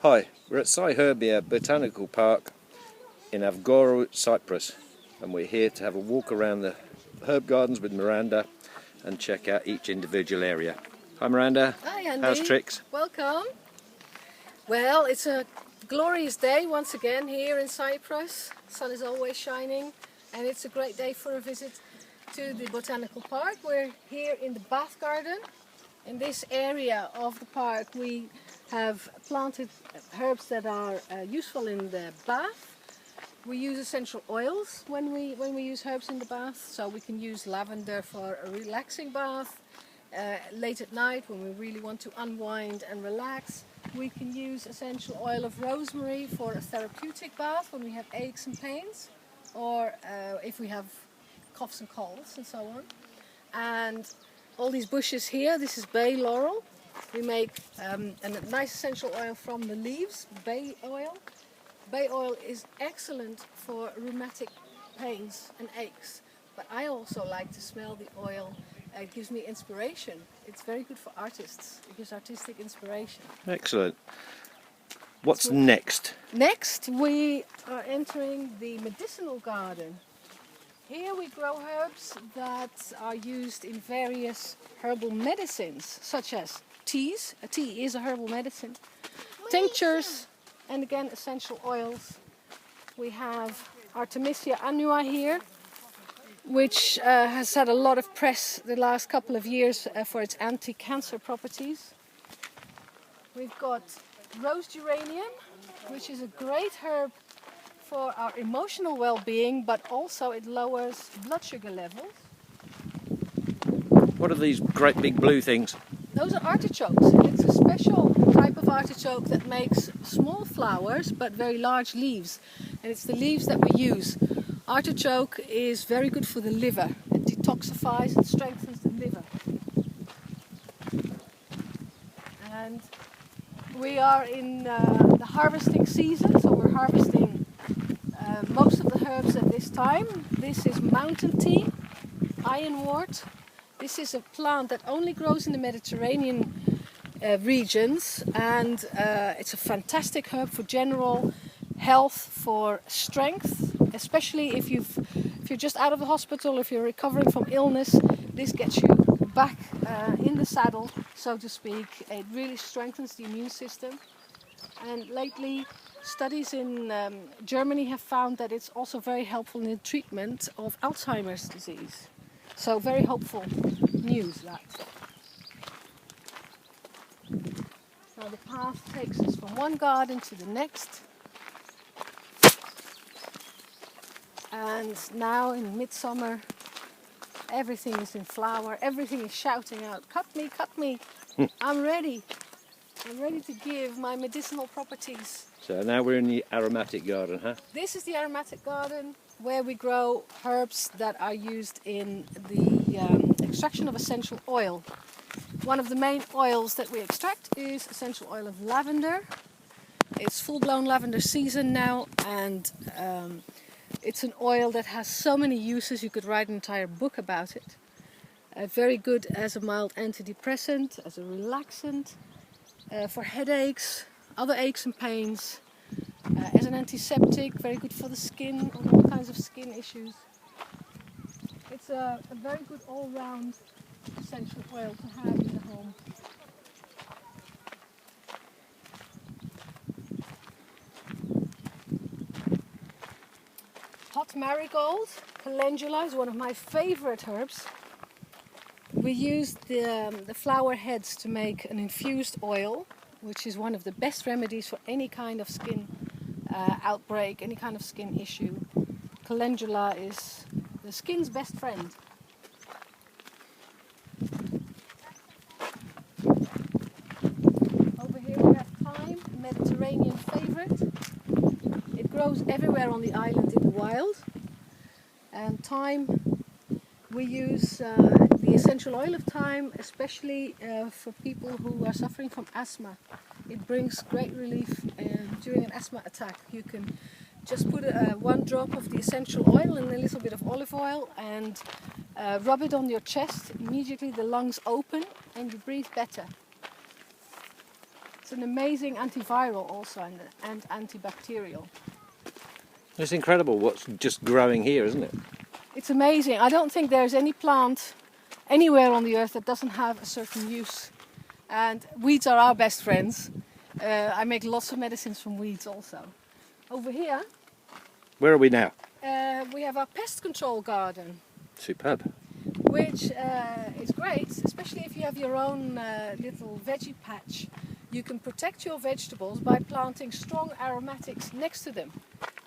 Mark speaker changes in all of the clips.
Speaker 1: Hi, we're at Cyherbia Botanical Park in Avgorou, Cyprus, and we're here to have a walk around the herb gardens with Miranda and check out each individual area. Hi Miranda.
Speaker 2: Hi Andy.
Speaker 1: How's tricks?
Speaker 2: Welcome. Well, it's a glorious day once again here in Cyprus. The sun is always shining and it's a great day for a visit to the Botanical Park. We're here in the bath garden. In this area of the park we have planted herbs that are useful in the bath. We use essential oils when we use herbs in the bath, so we can use lavender for a relaxing bath. Late at night when we really want to unwind and relax, we can use essential oil of rosemary for a therapeutic bath when we have aches and pains, or if we have coughs and colds and so on. And all these bushes here, this is bay laurel. We make a nice essential oil from the leaves, bay oil. Bay oil is excellent for rheumatic pains and aches, but I also like to smell the oil. It gives me inspiration. It's very good for artists. It gives artistic inspiration.
Speaker 1: Excellent. What's next?
Speaker 2: Next we are entering the medicinal garden. Here we grow herbs that are used in various herbal medicines, such as teas. A tea is a herbal medicine. Tinctures, and again essential oils. We have Artemisia annua here, which has had a lot of press the last couple of years for its anti-cancer properties. We've got rose geranium, which is a great herb for our emotional well-being, but also it lowers blood sugar levels.
Speaker 1: What are these great big blue things?
Speaker 2: Those are artichokes. It's a special type of artichoke that makes small flowers but very large leaves, and it's the leaves that we use. Artichoke is very good for the liver. It detoxifies and strengthens the liver. And we are in the harvesting season, so we're harvesting most of the herbs at this time. This is mountain tea, ironwort. This is a plant that only grows in the Mediterranean regions, and it's a fantastic herb for general health, for strength, especially if you're just out of the hospital, if you're recovering from illness. This gets you back in the saddle, so to speak. It really strengthens the immune system. And lately, studies in Germany have found that it's also very helpful in the treatment of Alzheimer's disease. So very hopeful news, that. Now the path takes us from one garden to the next. And now in midsummer, everything is in flower, everything is shouting out, cut me, I'm ready. I'm ready to give my medicinal properties.
Speaker 1: So now we're in the aromatic garden, huh?
Speaker 2: This is the aromatic garden where we grow herbs that are used in the extraction of essential oil. One of the main oils that we extract is essential oil of lavender. It's full-blown lavender season now, and it's an oil that has so many uses. You could write an entire book about it. Very good as a mild antidepressant, as a relaxant, for headaches, other aches and pains, as an antiseptic, very good for the skin, on all kinds of skin issues. It's a very good all-round essential oil to have in the home. Hot marigold, calendula, is one of my favorite herbs. We use the flower heads to make an infused oil, which is one of the best remedies for any kind of skin outbreak, any kind of skin issue. Calendula is the skin's best friend. Over here we have thyme, a Mediterranean favorite. It grows everywhere on the island in the wild. And thyme, we use the essential oil of thyme, especially for people who are suffering from asthma. It brings great relief during an asthma attack. You can just put one drop of the essential oil and a little bit of olive oil and rub it on your chest. Immediately the lungs open and you breathe better. It's an amazing antiviral also and antibacterial.
Speaker 1: It's incredible what's just growing here, isn't it?
Speaker 2: It's amazing. I don't think there's any plant anywhere on the earth that doesn't have a certain use. And weeds are our best friends. I make lots of medicines from weeds also. Over here,
Speaker 1: Where are we now?
Speaker 2: we have our pest control garden,
Speaker 1: Superb.
Speaker 2: which is great, especially if you have your own little veggie patch. You can protect your vegetables by planting strong aromatics next to them.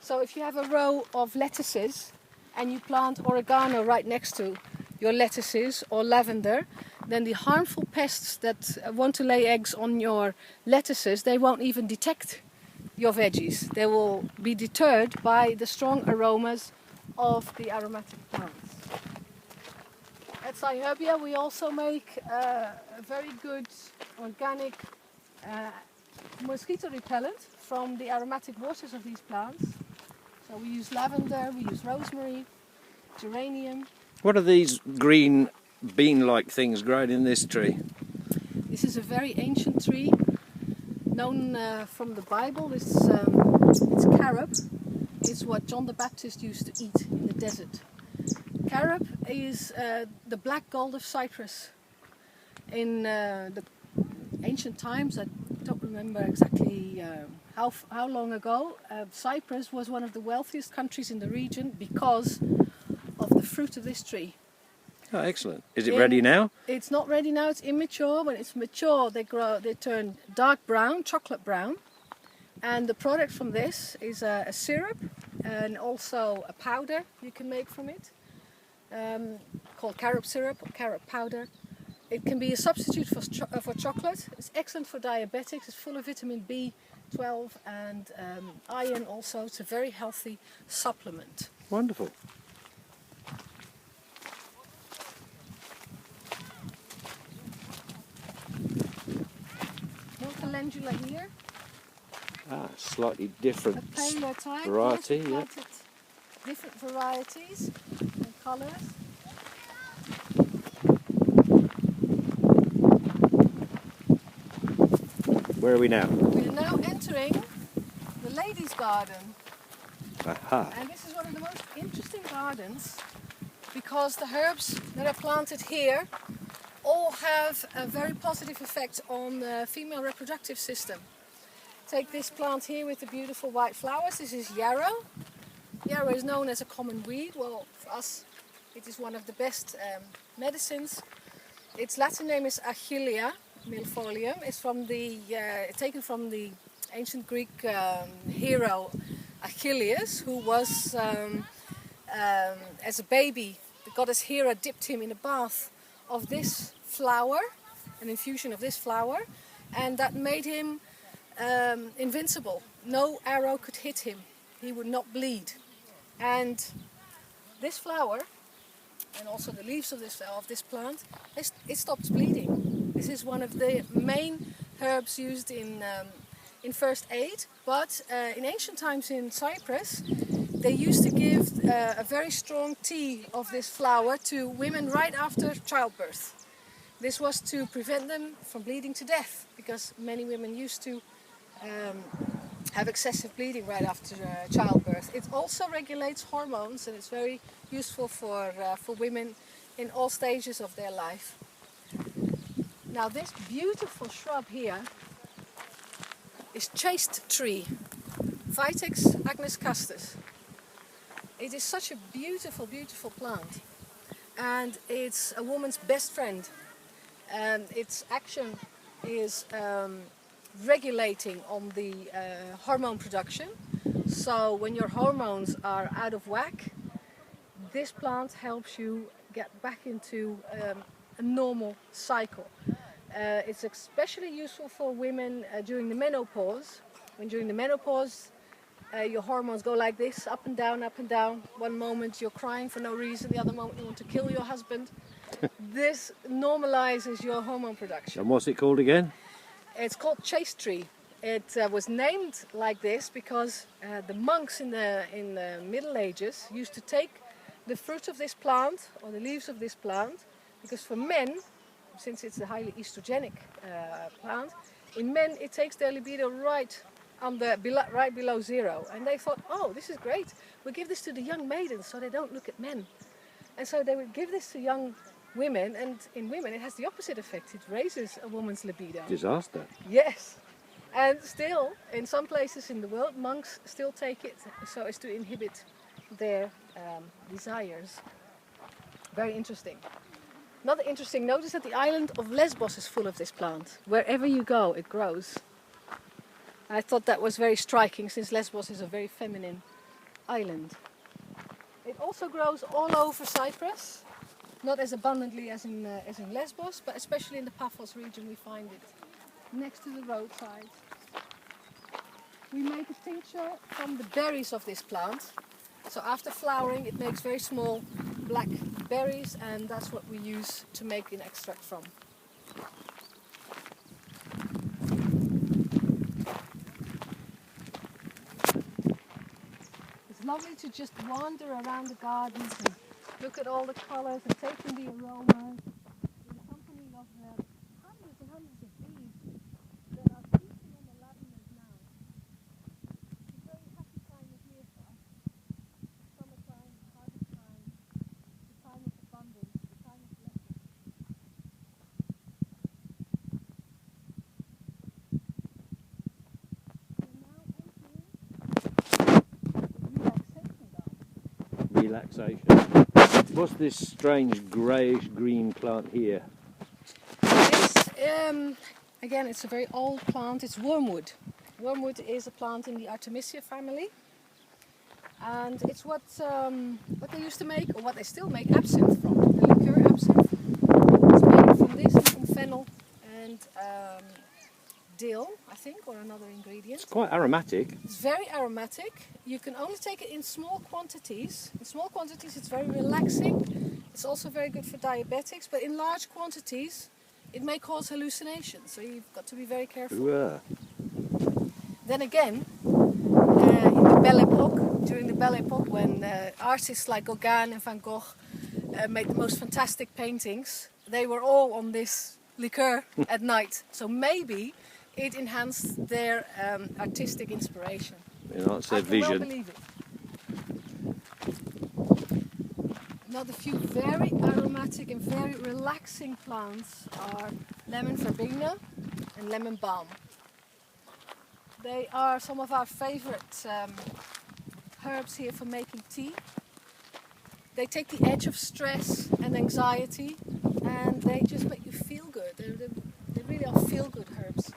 Speaker 2: So if you have a row of lettuces and you plant oregano right next to your lettuces or lavender, then the harmful pests that want to lay eggs on your lettuces, they won't even detect your veggies. They will be deterred by the strong aromas of the aromatic plants. At Cyherbia we also make a very good organic mosquito repellent from the aromatic waters of these plants. So we use lavender, we use rosemary, geranium.
Speaker 1: What are these green bean-like things growing in this tree?
Speaker 2: This is a very ancient tree, known from the Bible. It's carob. It's what John the Baptist used to eat in the desert. Carob is the black gold of Cyprus. In the ancient times, I don't remember exactly how long ago, Cyprus was one of the wealthiest countries in the region because of the fruit of this tree.
Speaker 1: Oh, excellent. Is it ready now?
Speaker 2: It's not ready now, it's immature. When it's mature, they turn dark brown, chocolate brown. And the product from this is a syrup and also a powder you can make from it, called carob syrup or carob powder. It can be a substitute for chocolate. It's excellent for diabetics. It's full of vitamin B12 and iron also. It's a very healthy supplement.
Speaker 1: Wonderful.
Speaker 2: More calendula here.
Speaker 1: Ah, slightly different
Speaker 2: A paler type.
Speaker 1: variety,
Speaker 2: Yes,
Speaker 1: yeah.
Speaker 2: planted different varieties and colours.
Speaker 1: Where are we now?
Speaker 2: We are now entering the ladies' garden.
Speaker 1: Aha.
Speaker 2: And this is one of the most interesting gardens because the herbs that are planted here all have a very positive effect on the female reproductive system. Take this plant here with the beautiful white flowers. This is yarrow. Yarrow is known as a common weed. Well, for us it is one of the best medicines. Its Latin name is Achillea milfolium. It's from taken from the ancient Greek hero Achilles, who was, as a baby, the goddess Hera dipped him in a bath of this flower, an infusion of this flower, and that made him invincible. No arrow could hit him. He would not bleed. And this flower, and also the leaves of this plant, it stops bleeding. This is one of the main herbs used in first aid, but in ancient times in Cyprus they used to give a very strong tea of this flower to women right after childbirth. This was to prevent them from bleeding to death, because many women used to have excessive bleeding right after childbirth. It also regulates hormones, and it's very useful for women in all stages of their life. Now this beautiful shrub here is chaste tree, Vitex agnescastus. It is such a beautiful, beautiful plant, and it's a woman's best friend. And its action is regulating on the hormone production. So when your hormones are out of whack, this plant helps you get back into a normal cycle. It's especially useful for women during the menopause. When during the menopause your hormones go like this, up and down, up and down. One moment you're crying for no reason, the other moment you want to kill your husband. This normalizes your hormone production.
Speaker 1: And what's it called again?
Speaker 2: It's called chaste tree. It was named like this because the monks in the Middle Ages used to take the fruit of this plant or the leaves of this plant, because for men, since it's a highly estrogenic plant, In men, it takes their libido right below zero. And they thought, oh, this is great. We'll give this to the young maidens so they don't look at men. And so they would give this to young women, and in women it has the opposite effect. It raises a woman's libido.
Speaker 1: Disaster.
Speaker 2: Yes. And still, in some places in the world, monks still take it so as to inhibit their desires. Very interesting. Another interesting note is that the island of Lesbos is full of this plant. Wherever you go, it grows. I thought that was very striking, since Lesbos is a very feminine island. It also grows all over Cyprus, not as abundantly as in Lesbos, but especially in the Paphos region we find it next to the roadside. We make a tincture from the berries of this plant. So after flowering, it makes very small black berries, and that's what we use to make an extract from. It's lovely to just wander around the gardens and look at all the colors and take in the aromas in the company of the hundreds and hundreds of bees that are feasting on the lavenders now. It's a very happy time of year for us. Summertime, harvest time, the time of abundance, the time of blessing. We're now entering the relaxation garden.
Speaker 1: Relaxation. What's this strange greyish green plant here?
Speaker 2: Again, it's a very old plant. It's wormwood. Wormwood is a plant in the Artemisia family, and it's what they used to make, or what they still make, absinthe from. The liqueur absinthe. It's made from this and from fennel and dill, I think, or another ingredient.
Speaker 1: It's quite aromatic.
Speaker 2: It's very aromatic. You can only take it in small quantities. In small quantities, it's very relaxing. It's also very good for diabetics, but in large quantities, it may cause hallucinations. So you've got to be very careful.
Speaker 1: Yeah.
Speaker 2: Then again, in the Belle Epoque, during the Belle Epoque, when artists like Gauguin and Van Gogh made the most fantastic paintings, they were all on this liqueur at night. So maybe it enhanced their artistic inspiration.
Speaker 1: Enhanced their
Speaker 2: I can
Speaker 1: vision.
Speaker 2: well believe it. Another few very aromatic and very relaxing plants are lemon verbena and lemon balm. They are some of our favorite herbs here for making tea. They take the edge of stress and anxiety, and they just make you feel good. They really are feel-good herbs,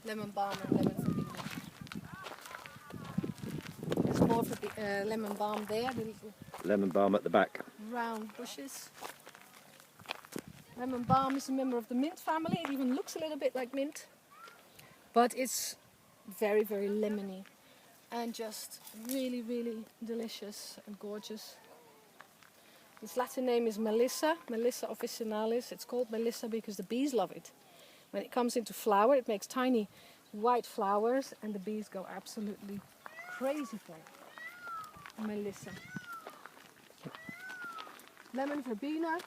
Speaker 2: lemon balm and lemon verbena. There's more lemon balm there, the little
Speaker 1: Lemon balm at the back.
Speaker 2: round bushes. Lemon balm is a member of the mint family. It even looks a little bit like mint, but it's very, very lemony and just really, really delicious and gorgeous. Its Latin name is Melissa, Melissa officinalis. It's called Melissa because the bees love it. When it comes into flower, it makes tiny white flowers, and the bees go absolutely crazy for it. Melissa. Lemon verbena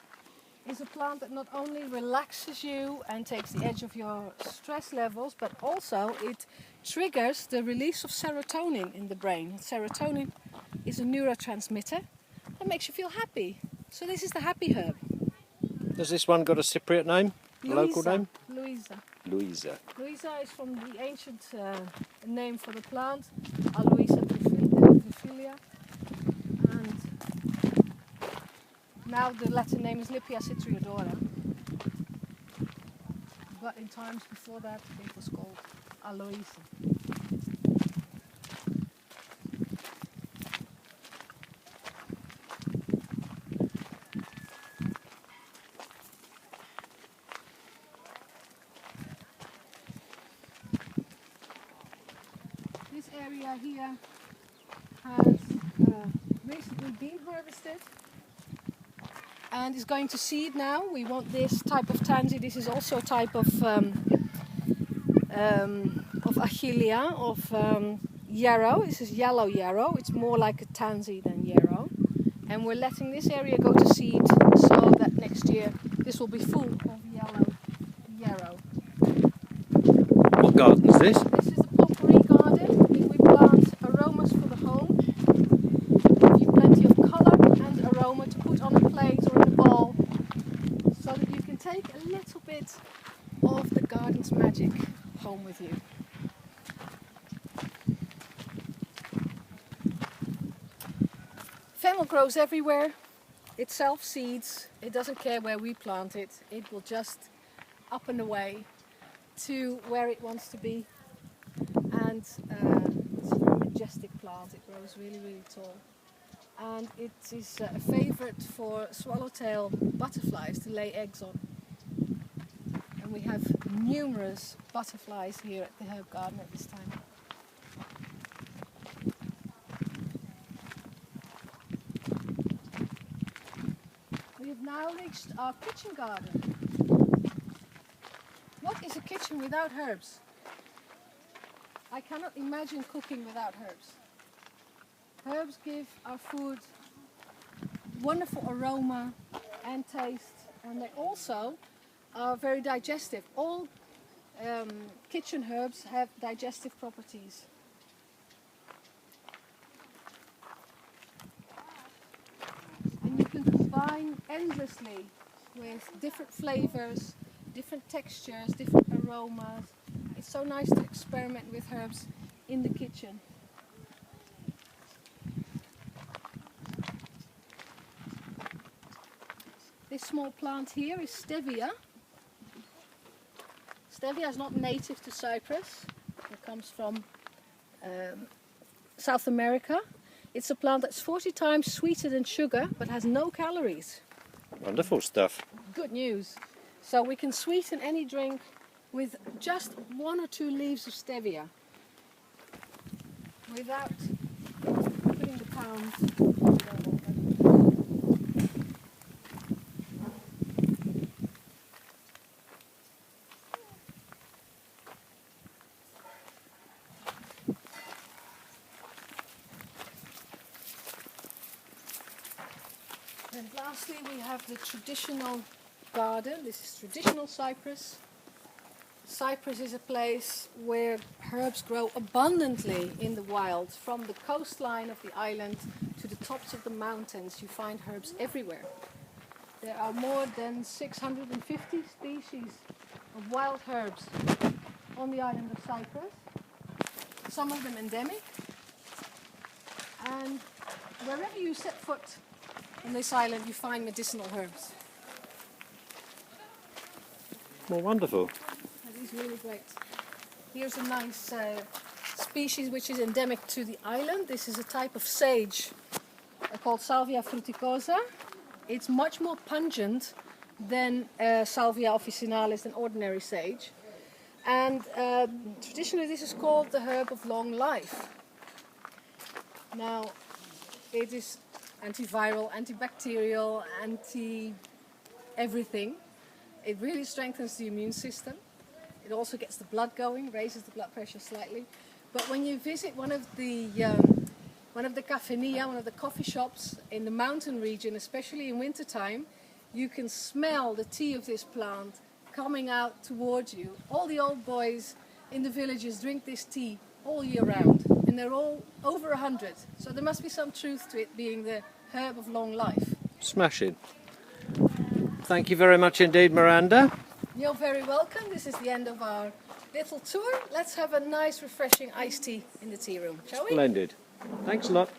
Speaker 2: is a plant that not only relaxes you and takes the edge of your stress levels, but also it triggers the release of serotonin in the brain. Serotonin is a neurotransmitter that makes you feel happy. So this is the happy herb.
Speaker 1: Has this one got a Cypriot name? A local name?
Speaker 2: Louisa.
Speaker 1: Louisa.
Speaker 2: Louisa is from the ancient name for the plant, Aloisa triphylia. And now the Latin name is Lipia citriodora. But in times before that, it was called Aloisa. This area here has recently been harvested and is going to seed now. We want this type of tansy. This is also a type of achillea, of yarrow. This is yellow yarrow. It's more like a tansy than yarrow. And we're letting this area go to seed so that next year this will be full of yellow yarrow.
Speaker 1: garden's this?
Speaker 2: This is a potpourri garden. We plant aromas for the home. Give you plenty of colour and aroma to put on a plate or in a bowl, so that you can take a little bit of the garden's magic home with you. Fennel grows everywhere. It self-seeds. It doesn't care where we plant it. It will just up and away to where it wants to be. And it's a very majestic plant. It grows really, really tall. And it is a favourite for swallowtail butterflies to lay eggs on. And we have numerous butterflies here at the herb garden at this time. We have now reached our kitchen garden. What is a kitchen without herbs? I cannot imagine cooking without herbs. Herbs give our food wonderful aroma and taste, and they also are very digestive. All kitchen herbs have digestive properties. And you can combine endlessly with different flavors, different textures, different aromas. It's so nice to experiment with herbs in the kitchen. This small plant here is stevia. Stevia is not native to Cyprus. It comes from South America. It's a plant that's 40 times sweeter than sugar, but has no calories.
Speaker 1: Wonderful stuff.
Speaker 2: Good news. So we can sweeten any drink with just 1 or 2 leaves of stevia, without putting the pounds. And lastly, we have the traditional garden. This is traditional Cyprus. Cyprus is a place where herbs grow abundantly in the wild. From the coastline of the island to the tops of the mountains, you find herbs everywhere. There are more than 650 species of wild herbs on the island of Cyprus, some of them endemic. And wherever you set foot on this island, you find medicinal herbs.
Speaker 1: Well, wonderful.
Speaker 2: That is really great. Here's a nice species which is endemic to the island. This is a type of sage called Salvia fruticosa. It's much more pungent than Salvia officinalis, an ordinary sage. And traditionally this is called the herb of long life. Now, it is antiviral, antibacterial, anti-everything. It really strengthens the immune system. It also gets the blood going, raises the blood pressure slightly. But when you visit one of the cafeteria, one of the coffee shops in the mountain region, especially in wintertime, you can smell the tea of this plant coming out towards you. All the old boys in the villages drink this tea all year round, and they're all over 100. So there must be some truth to it being the herb of long life.
Speaker 1: Smashing. Thank you very much indeed, Miranda.
Speaker 2: You're very welcome. This is the end of our little tour. Let's have a nice refreshing iced tea in the tea room, shall we?
Speaker 1: Splendid. Thanks a lot.